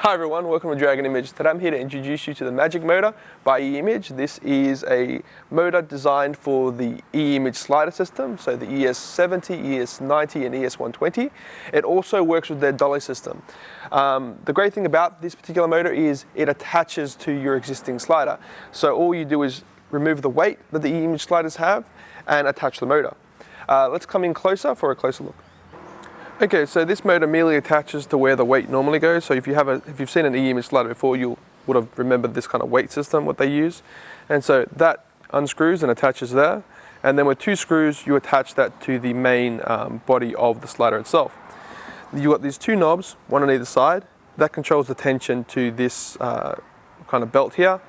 Hi everyone, welcome to Dragon Image. Today I'm here to introduce you to the Magic Motor by eImage. This is a motor designed for the eImage slider system, so the ES70, ES90 and ES120. It also works with their dolly system. The great thing about this particular motor is it attaches to your existing slider. So all you do is remove the weight that the eImage sliders have and attach the motor. Let's come in closer for a closer look. Okay, so this motor merely attaches to where the weight normally goes. So if you've seen an eImage slider before, you would have remembered this kind of weight system, what they use. And so that unscrews and attaches there. And then with two screws, you attach that to the main body of the slider itself. You've got these two knobs, one on either side. That controls the tension to this kind of belt here,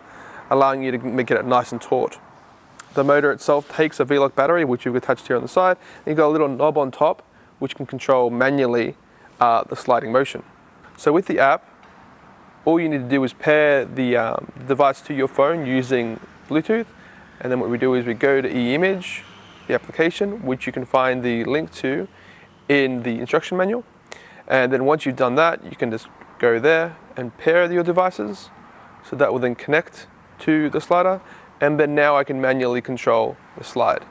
allowing you to make it nice and taut. The motor itself takes a V-Lock battery, which you've attached here on the side. And you've got a little knob on top, which can control manually the sliding motion. So with the app, all you need to do is pair the device to your phone using Bluetooth. And then what we do is we go to eImage, the application, which you can find the link to in the instruction manual. And then once you've done that, you can just go there and pair your devices. So that will then connect to the slider. And then now I can manually control the slide.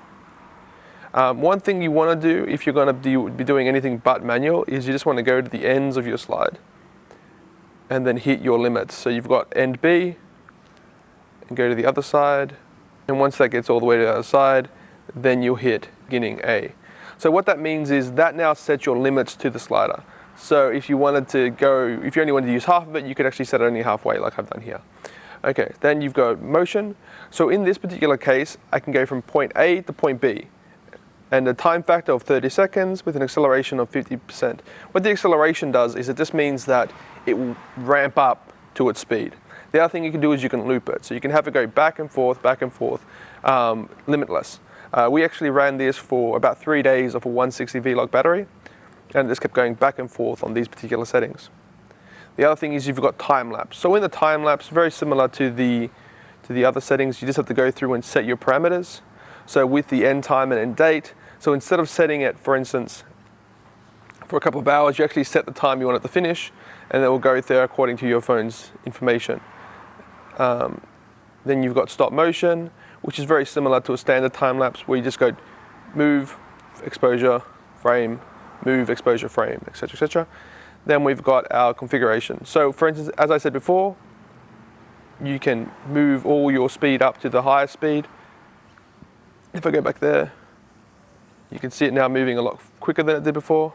One thing you want to do if you're going to be doing anything but manual is you just want to go to the ends of your slide and then hit your limits. So you've got end B and go to the other side, and once that gets all the way to the other side, then you'll hit beginning A. So what that means is that now sets your limits to the slider. So if you only wanted to use half of it, you could actually set it only halfway like I've done here. Okay, then you've got motion. So in this particular case, I can go from point A to point B. And a time factor of 30 seconds with an acceleration of 50%. What the acceleration does is it just means that it will ramp up to its speed. The other thing you can do is you can loop it. So you can have it go back and forth, limitless. We actually ran this for about 3 days off a 160 V-Lock battery, and it just kept going back and forth on these particular settings. The other thing is you've got time lapse. So in the time lapse, very similar to the other settings, you just have to go through and set your parameters. So with the end time and end date, so instead of setting it, for instance, for a couple of hours, you actually set the time you want it to finish, and it will go there according to your phone's information. Then you've got stop motion, which is very similar to a standard time lapse, where you just go move, exposure, frame, move, exposure, frame, etc., etc. Then we've got our configuration. So for instance, as I said before, you can move all your speed up to the highest speed. If I go back there, you can see it now moving a lot quicker than it did before.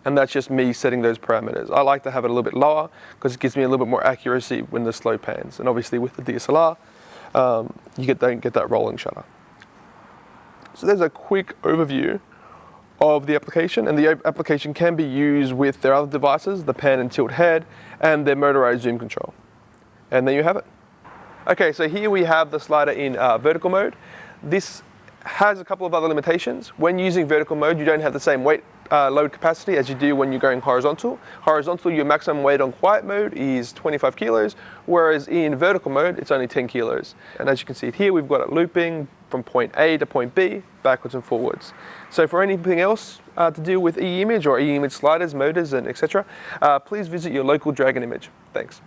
And that's just me setting those parameters. I like to have it a little bit lower because it gives me a little bit more accuracy when the slow pans. And obviously with the DSLR, you don't get that rolling shutter. So there's a quick overview of the application, and the application can be used with their other devices, the pan and tilt head, and their motorized zoom control. And there you have it. Okay, so here we have the slider in vertical mode. This has a couple of other limitations. When using vertical mode, you don't have the same weight load capacity as you do when you're going horizontal. Horizontal, your maximum weight on quiet mode is 25 kilos, whereas in vertical mode, it's only 10 kilos. And as you can see here, we've got it looping from point A to point B, backwards and forwards. So for anything else to do with eImage or eImage sliders, motors, and etc., please visit your local Dragon Image. Thanks.